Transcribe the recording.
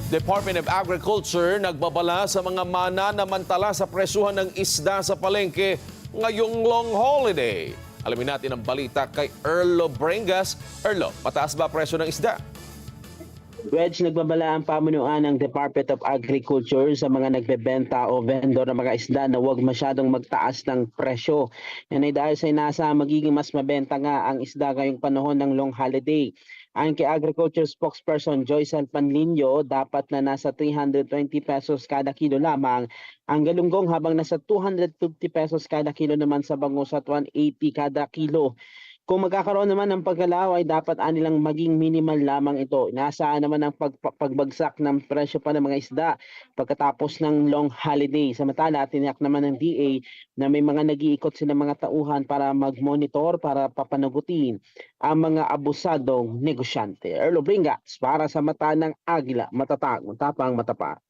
Department of Agriculture nagbabala sa mga mananamantala sa presyuhan ng isda sa palengke ngayong long holiday. Alamin natin ang balita kay Erlo Brengas. Erlo, pataas ba presyo ng isda? Wedge, nagbabala ang pamunuan ng Department of Agriculture sa mga nagbebenta o vendor ng mga isda na huwag masyadong magtaas ng presyo. Yan ay dahil sa inasa magiging mas mabenta nga ang isda ngayong panahon ng long holiday. Ayon kay Agriculture Spokesperson Joyce Panlinio, dapat na nasa 320 pesos kada kilo lamang ang galunggong habang nasa 250 pesos kada kilo naman sa bangus at 180 kada kilo. Kung magkakaroon naman ng paggalaw ay dapat anilang maging minimal lamang ito. Inaasahan naman ang pagbagsak ng presyo pa ng mga isda pagkatapos ng long holiday. Samantala, tiniyak naman ng DA na may mga nag-iikot sila mga tauhan para mag-monitor para papanagutin ang mga abusadong negosyante. Erlo Bringas para sa mata ng Agila, matatag, matapang, matapa.